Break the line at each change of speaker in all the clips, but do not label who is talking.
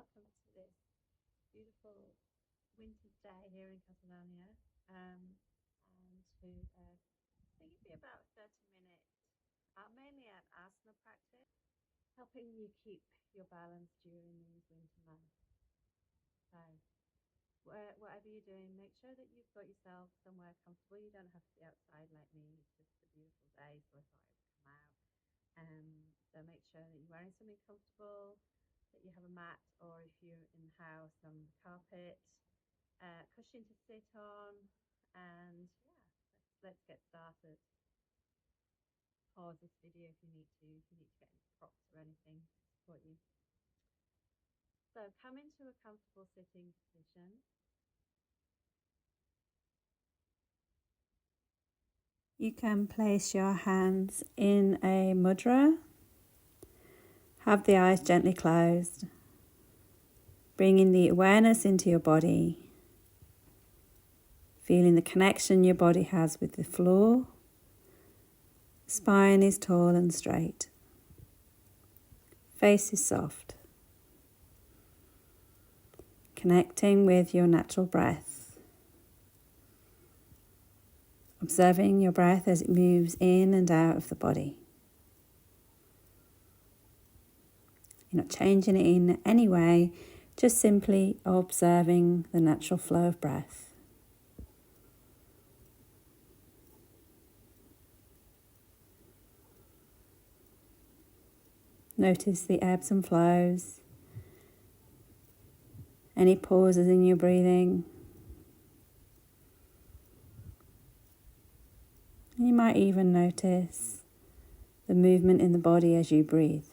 welcome to this beautiful winter's day here in Catalonia. And to I think it'd be about 30 minutes, mainly an asana practice, helping you keep your balance during these winter months. So, whatever you're doing, make sure that you've got yourself somewhere comfortable. You don't have to be outside like me. It's just a beautiful day, so I thought I would come out. So make sure that you're wearing something comfortable, that you have a mat, or if you're in the house, some carpet, cushion to sit on, and let's get started. Pause this video if you need to get any props or anything to support you. So come into a comfortable sitting position. You can place your hands in a mudra. Have the eyes gently closed. Bringing the awareness into your body. Feeling the connection your body has with the floor. Spine is tall and straight. Face is soft. Connecting with your natural breath. Observing your breath as it moves in and out of the body. You're not changing it in any way, just simply observing the natural flow of breath. Notice the ebbs and flows, any pauses in your breathing. You might even notice the movement in the body as you breathe.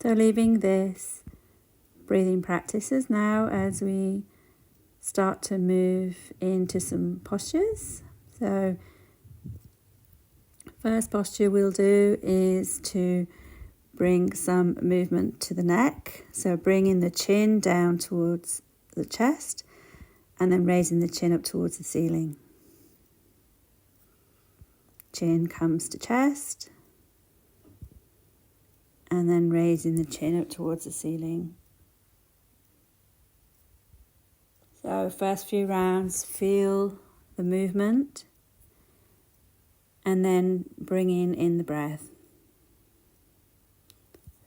So leaving this breathing practices now as we start to move into some postures. So first posture we'll do is to bring some movement to the neck. So bringing the chin down towards the chest and then raising the chin up towards the ceiling. Chin comes to chest. And then raising the chin up towards the ceiling. So first few rounds, feel the movement. And then bringing in the breath.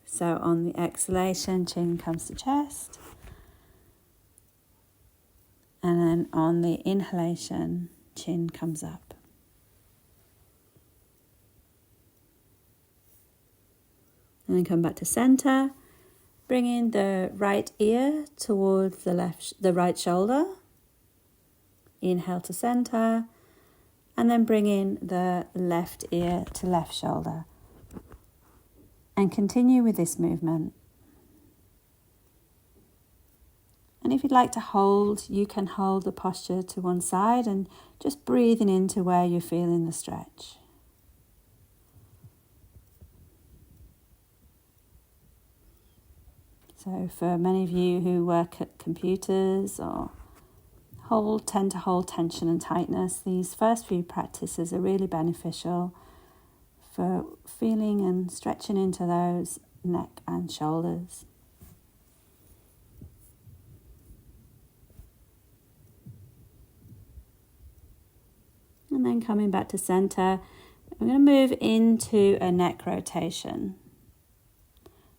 So on the exhalation, chin comes to chest. And then on the inhalation, chin comes up. And then come back to center. Bringing the right ear towards the right shoulder. Inhale to center. And then bring in the left ear to left shoulder. And continue with this movement. And if you'd like to hold, you can hold the posture to one side and just breathing into where you're feeling the stretch. So for many of you who work at computers or tend to hold tension and tightness, these first few practices are really beneficial for feeling and stretching into those neck and shoulders. And then coming back to center, I'm going to move into a neck rotation.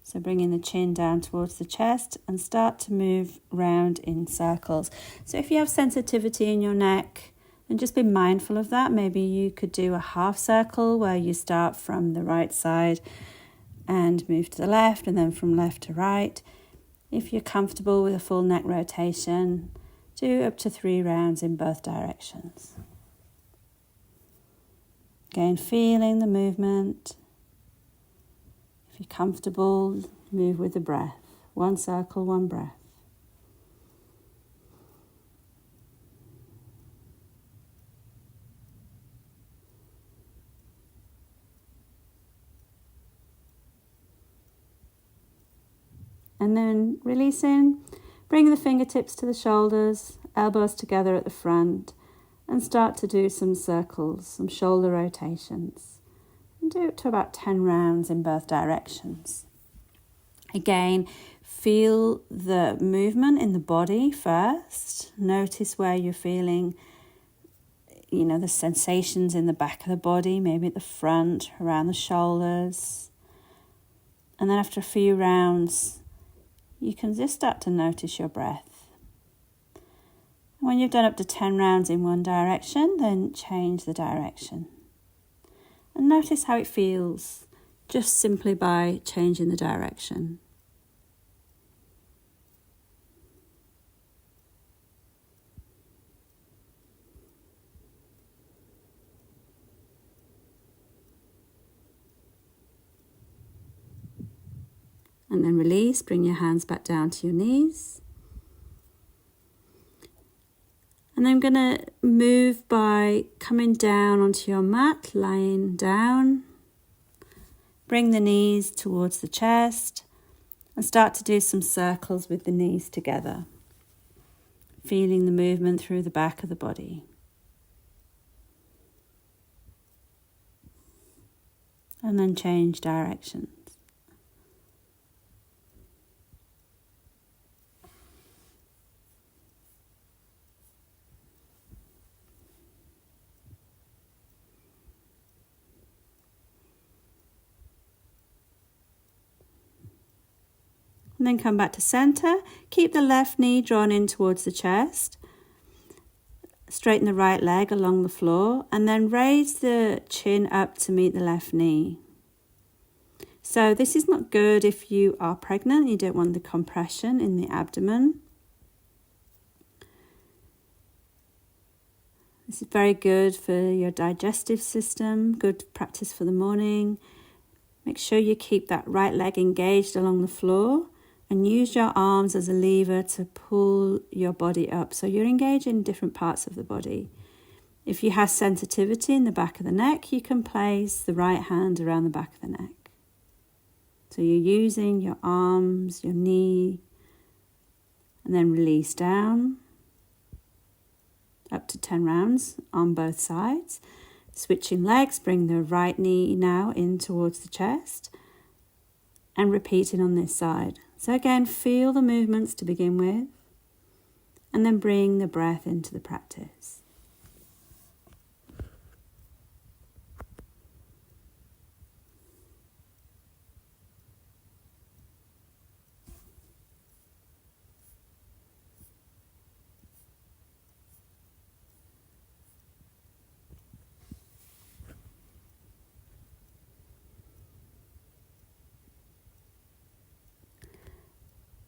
So bringing the chin down towards the chest and start to move round in circles. So if you have sensitivity in your neck, then just be mindful of that. Maybe you could do a half circle where you start from the right side and move to the left and then from left to right. If you're comfortable with a full neck rotation, do up to 3 rounds in both directions. Again, feeling the movement. If you're comfortable, move with the breath. 1 circle, 1 breath. And then releasing, bring the fingertips to the shoulders, elbows together at the front, And start to do some circles, some shoulder rotations. And do it to about 10 rounds in both directions. Again, feel the movement in the body first. Notice where you're feeling, the sensations in the back of the body, maybe at the front, around the shoulders. And then after a few rounds, you can just start to notice your breath. When you've done up to 10 rounds in one direction, then change the direction. And notice how it feels just simply by changing the direction. And then release, bring your hands back down to your knees. And I'm going to move by coming down onto your mat, lying down. Bring the knees towards the chest and start to do some circles with the knees together. Feeling the movement through the back of the body. And then change directions. And then come back to center. Keep the left knee drawn in towards the chest. Straighten the right leg along the floor. And then raise the chin up to meet the left knee. So this is not good if you are pregnant. You don't want the compression in the abdomen. This is very good for your digestive system. Good practice for the morning. Make sure you keep that right leg engaged along the floor. And use your arms as a lever to pull your body up. So you're engaging different parts of the body. If you have sensitivity in the back of the neck, you can place the right hand around the back of the neck. So you're using your arms, your knee, and then release down. Up to 10 rounds on both sides. Switching legs, bring the right knee now in towards the chest. And repeating on this side. So again, feel the movements to begin with, and then bring the breath into the practice.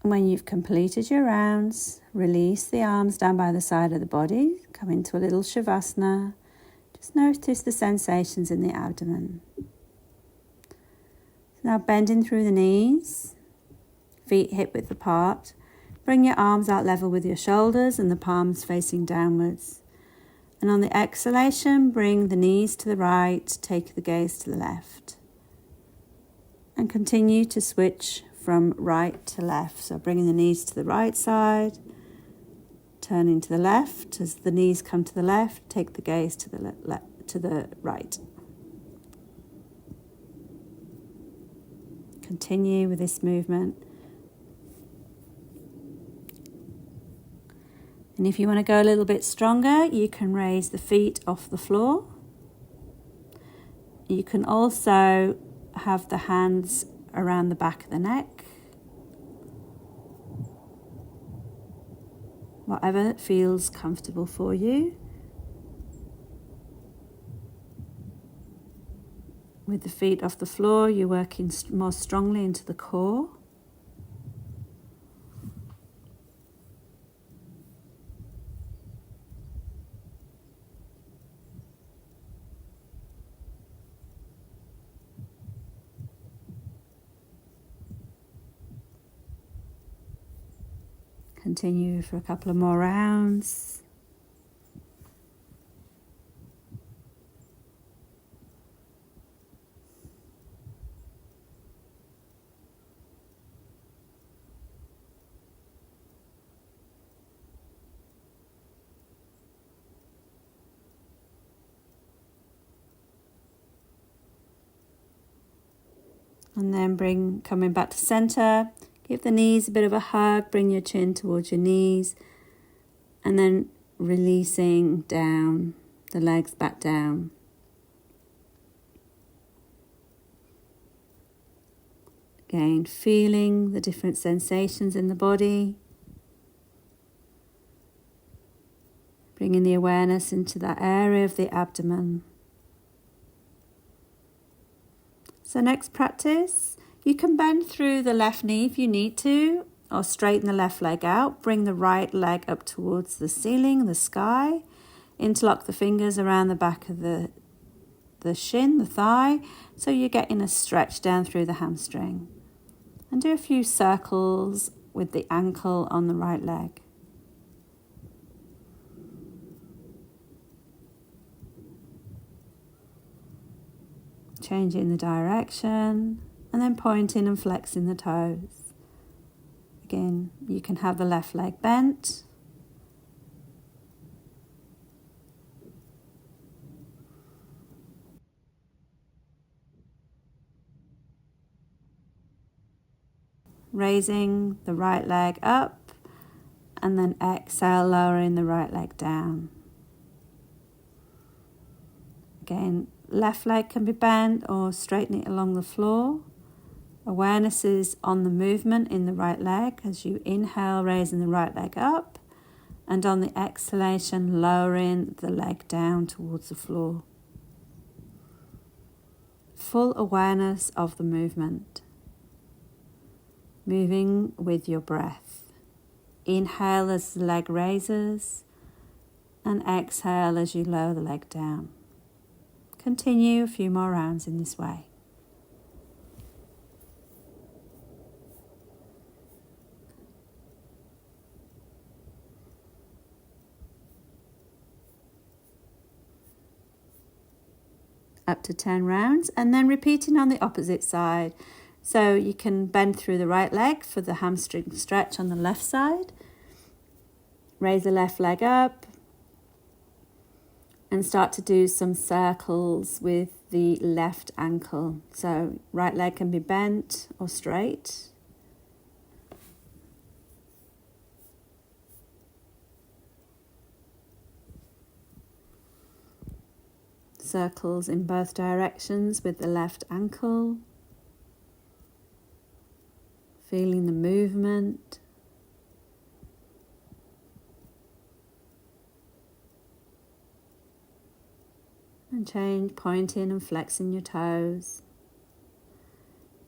When you've completed your rounds, release the arms down by the side of the body. Come into a little Shavasana. Just notice the sensations in the abdomen. Now bending through the knees, feet hip width apart. Bring your arms out level with your shoulders and the palms facing downwards. And on the exhalation, bring the knees to the right, take the gaze to the left. And continue to switch from right to left. So bringing the knees to the right side, turning to the left. As the knees come to the left, take the gaze to the right. Continue with this movement. And if you want to go a little bit stronger, you can raise the feet off the floor. You can also have the hands around the back of the neck. Whatever feels comfortable for you. With the feet off the floor, you're working more strongly into the core. Continue for a couple of more rounds. And then coming back to center, give the knees a bit of a hug, bring your chin towards your knees, and then releasing down, the legs back down. Again, feeling the different sensations in the body. Bringing the awareness into that area of the abdomen. So next practice, you can bend through the left knee if you need to, or straighten the left leg out. Bring the right leg up towards the ceiling, the sky. Interlock the fingers around the back of the shin, the thigh, so you're getting a stretch down through the hamstring. And do a few circles with the ankle on the right leg. Changing the direction and then pointing and flexing the toes. Again, you can have the left leg bent. Raising the right leg up and then exhale, lowering the right leg down. Again, left leg can be bent or straighten it along the floor. Awareness is on the movement in the right leg as you inhale, raising the right leg up, and on the exhalation, lowering the leg down towards the floor. Full awareness of the movement. Moving with your breath. Inhale as the leg raises, and exhale as you lower the leg down. Continue a few more rounds in this way. Up to 10 rounds, and then repeating on the opposite side. So you can bend through the right leg for the hamstring stretch on the left side. Raise the left leg up and start to do some circles with the left ankle. So right leg can be bent or straight. Circles in both directions with the left ankle. Feeling the movement. And change, pointing and flexing your toes.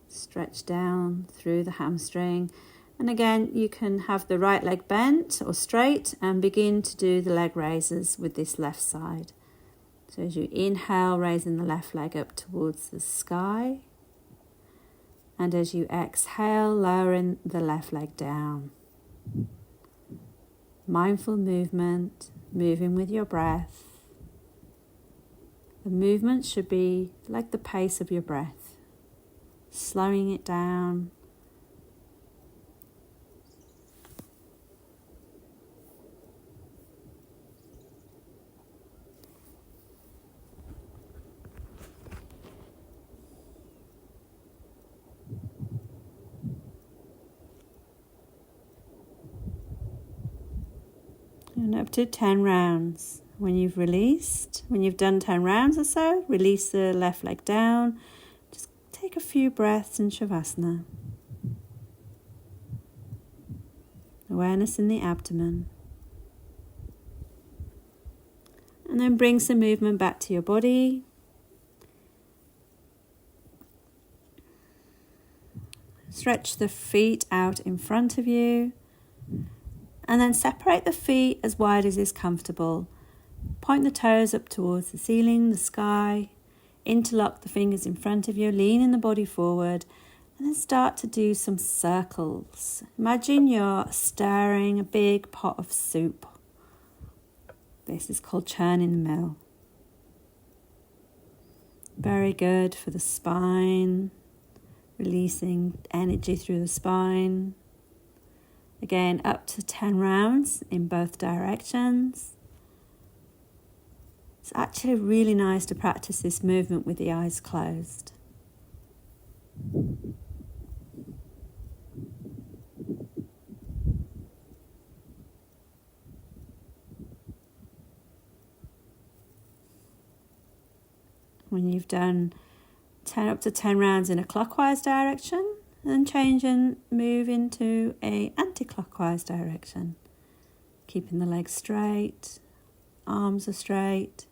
Stretch down through the hamstring. And again, you can have the right leg bent or straight and begin to do the leg raises with this left side. So as you inhale, raising the left leg up towards the sky. And as you exhale, lowering the left leg down. Mindful movement, moving with your breath. The movement should be like the pace of your breath, slowing it down. And up to 10 rounds. When you've done 10 rounds or so, release the left leg down. Just take a few breaths in Shavasana. Awareness in the abdomen. And then bring some movement back to your body. Stretch the feet out in front of you. And then separate the feet as wide as is comfortable. Point the toes up towards the ceiling, the sky. Interlock the fingers in front of you, leaning the body forward. And then start to do some circles. Imagine you're stirring a big pot of soup. This is called churning the mill. Very good for the spine. Releasing energy through the spine. Again, up to 10 rounds in both directions. It's actually really nice to practice this movement with the eyes closed.
When you've done 10 up to 10 rounds in a clockwise direction, then change and move into a anti-clockwise direction. Keeping the legs straight, arms are straight.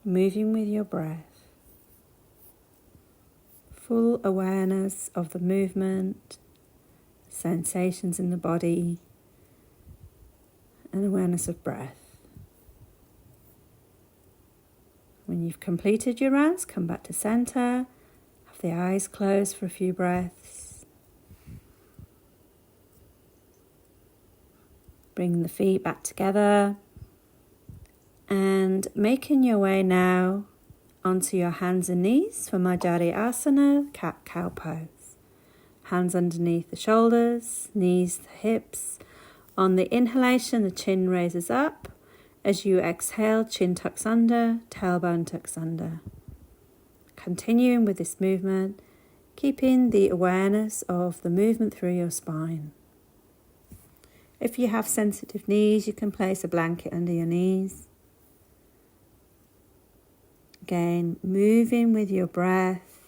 Moving with your breath. Full awareness of the movement, sensations in the body, and awareness of breath. When you've completed your rounds, come back to center. Have the eyes closed for a few breaths. Bring the feet back together. And making your way now onto your hands and knees for Majari Asana, cat-cow pose. Hands underneath the shoulders, knees the hips. On the inhalation, the chin raises up. As you exhale, chin tucks under, tailbone tucks under. Continuing with this movement, keeping the awareness of the movement through your spine. If you have sensitive knees, you can place a blanket under your knees. Again, moving with your breath.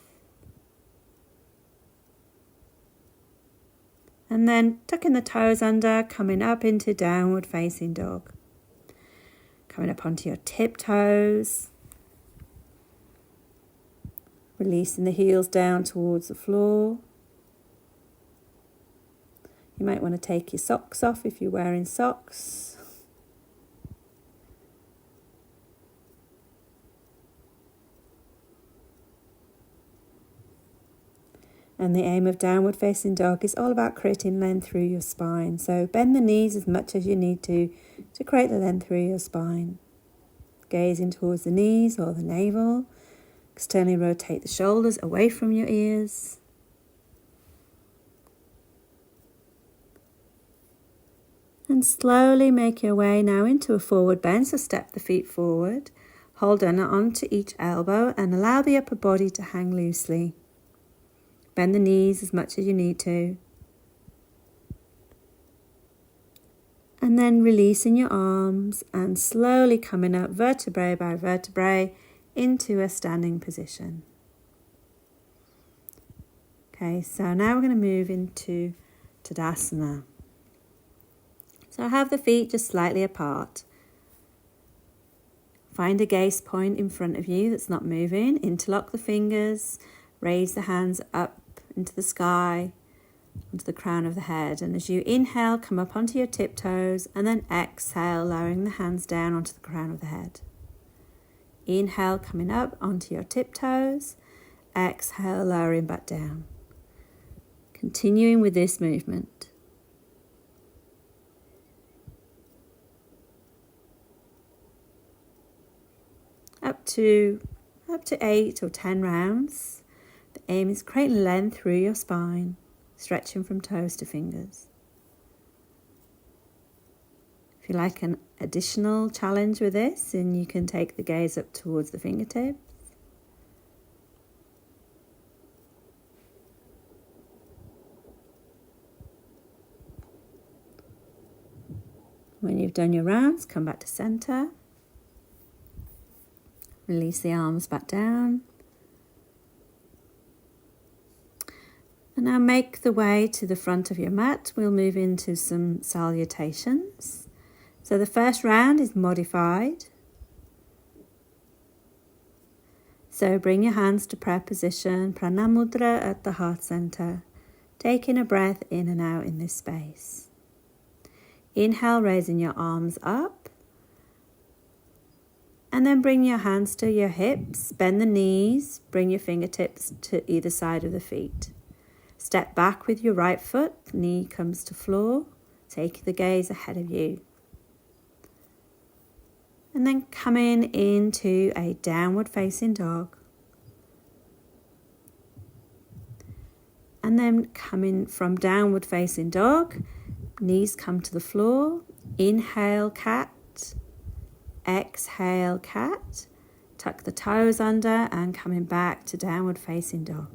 And then tucking the toes under, coming up into downward facing dog. Coming up onto your tiptoes. Releasing the heels down towards the floor. You might want to take your socks off if you're wearing socks. And the aim of downward facing dog is all about creating length through your spine. So bend the knees as much as you need to create the length through your spine. Gazing towards the knees or the navel. Externally rotate the shoulders away from your ears. And slowly make your way now into a forward bend. So step the feet forward. Hold on onto each elbow and allow the upper body to hang loosely. Bend the knees as much as you need to. And then releasing your arms and slowly coming up vertebrae by vertebrae into a standing position. Okay, so now we're going to move into Tadasana. So have the feet just slightly apart. Find a gaze point in front of you that's not moving. Interlock the fingers. Raise the hands up into the sky, onto the crown of the head. And as you inhale, come up onto your tiptoes, and then exhale, lowering the hands down onto the crown of the head. Inhale, coming up onto your tiptoes. Exhale, lowering back down. Continuing with this movement. Up to 8 or 10 rounds. The aim is creating length through your spine, stretching from toes to fingers. If you like an additional challenge with this, then you can take the gaze up towards the fingertips. When you've done your rounds, come back to center. Release the arms back down. And now make the way to the front of your mat. We'll move into some salutations. So the first round is modified. So bring your hands to prayer position, Pranamudra at the heart center. Taking a breath in and out in this space. Inhale, raising your arms up. And then bring your hands to your hips, bend the knees, bring your fingertips to either side of the feet. Step back with your right foot, knee comes to floor, take the gaze ahead of you. And then coming into a downward facing dog. And then coming from downward facing dog, knees come to the floor. Inhale, cat. Exhale, cat. Tuck the toes under and coming back to downward facing dog.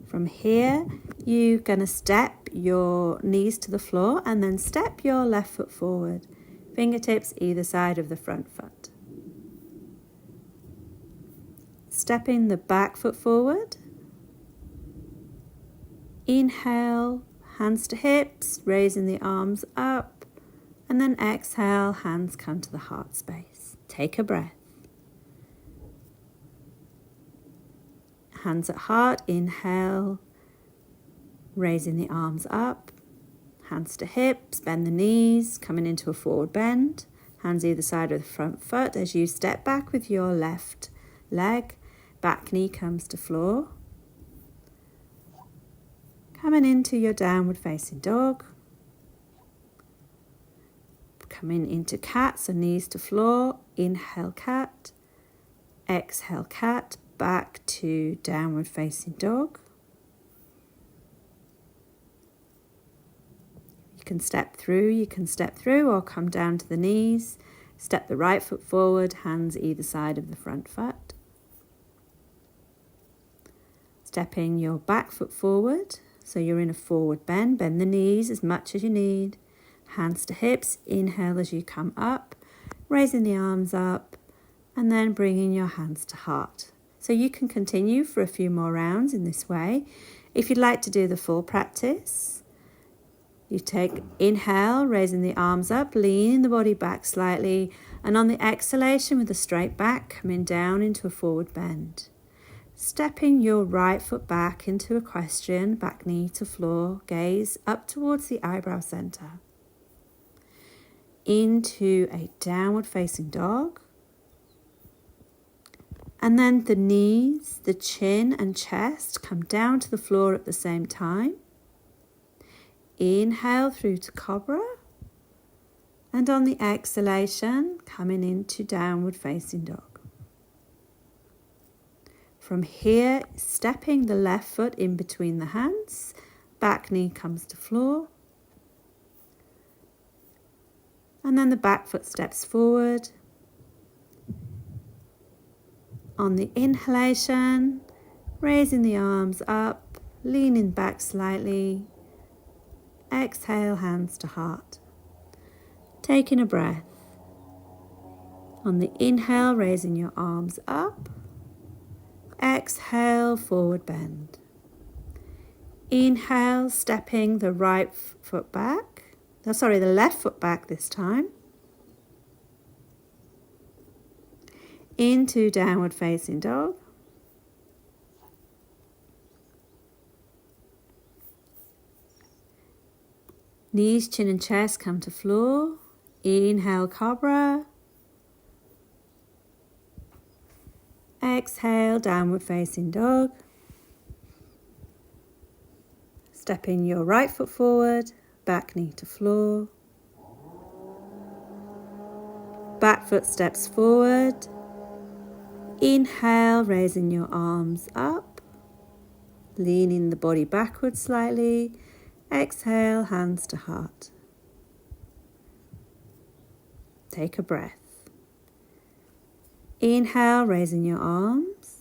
From here, you're going to step your knees to the floor and then step your left foot forward. Fingertips either side of the front foot. Stepping the back foot forward. Inhale, hands to hips, raising the arms up. And then exhale, hands come to the heart space. Take a breath. Hands at heart, inhale, raising the arms up. Hands to hips, bend the knees, coming into a forward bend. Hands either side of the front foot as you step back with your left leg. Back knee comes to floor. Coming into your downward facing dog. Coming into cat, so knees to floor. Inhale, cat. Exhale, cat. Back to downward facing dog. You can step through or come down to the knees. Step the right foot forward, hands either side of the front foot. Stepping your back foot forward, so you're in a forward bend. Bend the knees as much as you need. Hands to hips, inhale as you come up, raising the arms up, and then bringing your hands to heart. So you can continue for a few more rounds in this way. If you'd like to do the full practice, you take inhale, raising the arms up, leaning the body back slightly, and on the exhalation with a straight back, coming down into a forward bend. Stepping your right foot back into a question, back knee to floor, gaze up towards the eyebrow center. Into a downward facing dog. And then the knees, the chin and chest come down to the floor at the same time. Inhale through to cobra. And on the exhalation, coming into downward facing dog. From here, stepping the left foot in between the hands. Back knee comes to floor. And then the back foot steps forward. On the inhalation, raising the arms up, leaning back slightly. Exhale, hands to heart. Taking a breath. On the inhale, raising your arms up. Exhale, forward bend. Inhale, stepping the left foot back this time. Into downward facing dog. Knees, chin and chest come to floor. Inhale, cobra. Exhale, downward facing dog. Stepping your right foot forward, back knee to floor. Back foot steps forward. Inhale, raising your arms up, leaning the body backwards slightly. Exhale, hands to heart. Take a breath. Inhale, raising your arms.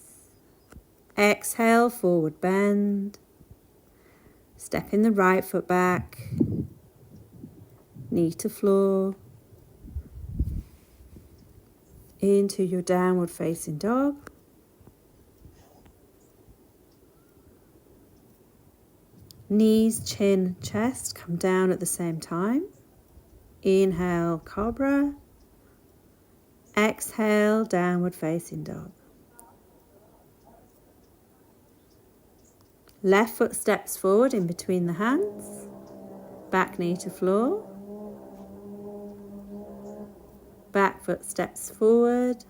Exhale, forward bend. Stepping the right foot back, knee to floor. Into your downward facing dog. Knees, chin, chest come down at the same time. Inhale, cobra. Exhale, downward facing dog. Left foot steps forward in between the hands. Back knee to floor. Back foot steps forward.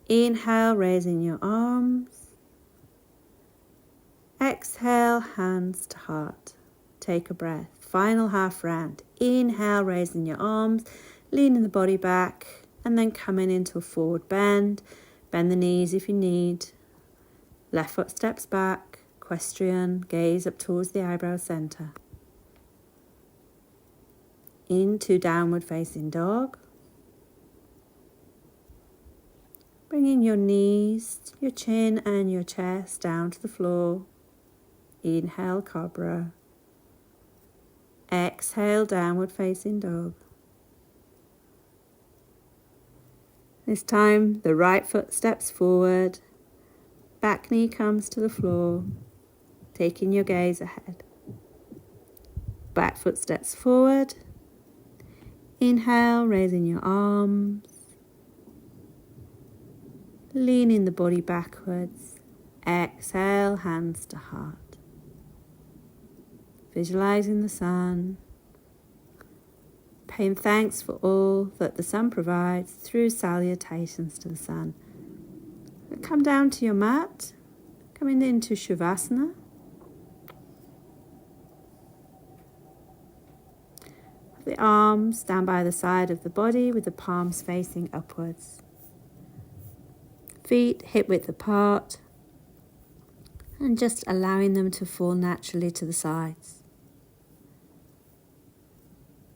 Inhale, raising your arms. Exhale, hands to heart. Take a breath. Final half round. Inhale, raising your arms, leaning the body back, and then coming into a forward bend. Bend the knees if you need. Left foot steps back, equestrian, gaze up towards the eyebrow centre. Into downward facing dog. Bringing your knees, your chin and your chest down to the floor. Inhale, cobra. Exhale, downward facing dog. This time, the right foot steps forward. Back knee comes to the floor, taking your gaze ahead. Back foot steps forward. Inhale, raising your arms. Leaning the body backwards. Exhale, hands to heart. Visualizing the sun. Paying thanks for all that the sun provides through salutations to the sun. Come down to your mat, coming into Shavasana. The arms down by the side of the body with the palms facing upwards. Feet hip width apart and just allowing them to fall naturally to the sides.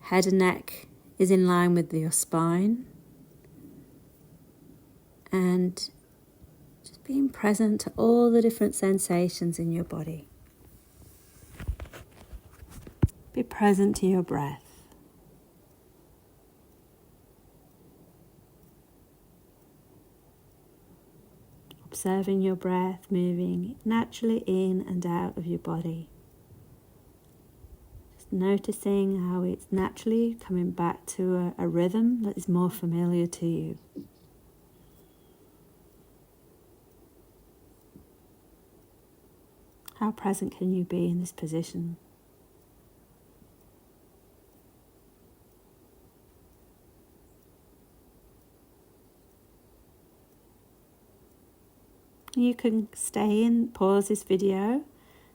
Head and neck is in line with your spine, and just being present to all the different sensations in your body. Be present to your breath. Observing your breath moving naturally in and out of your body. Just noticing how it's naturally coming back to a rhythm that is more familiar to you. How present can you be in this position? You can pause this video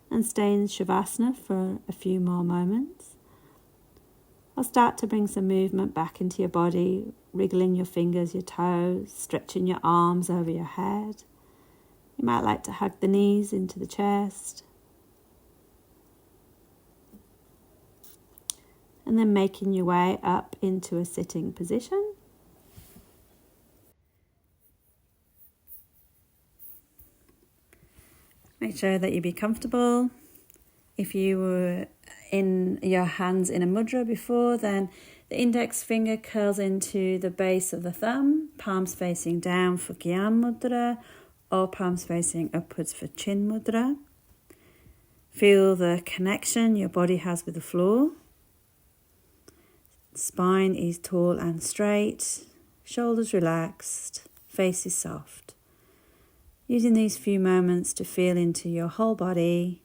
and stay in Shavasana for a few more moments. Or start to bring some movement back into your body, wriggling your fingers, your toes, stretching your arms over your head. You might like to hug the knees into the chest. And then making your way up into a sitting position. Make sure that you be comfortable. If you were in your hands in a mudra before, then the index finger curls into the base of the thumb, palms facing down for Gyan Mudra, or palms facing upwards for Chin Mudra. Feel the connection your body has with the floor. Spine is tall and straight, shoulders relaxed, face is soft. Using these few moments to feel into your whole body.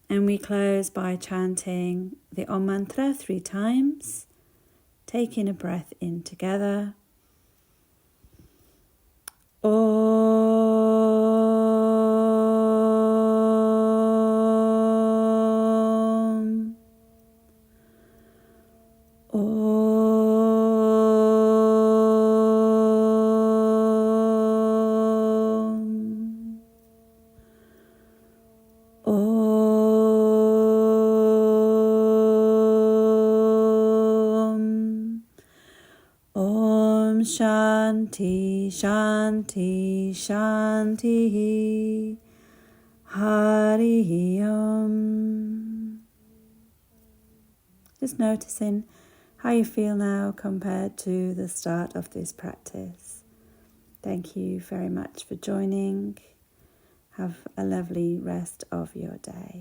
And we close by chanting the Om mantra 3 times, taking a breath in together. Om. Om. Shanti, Shanti, Shanti, Hari Om. Just noticing how you feel now compared to the start of this practice. Thank you very much for joining. Have a lovely rest of your day.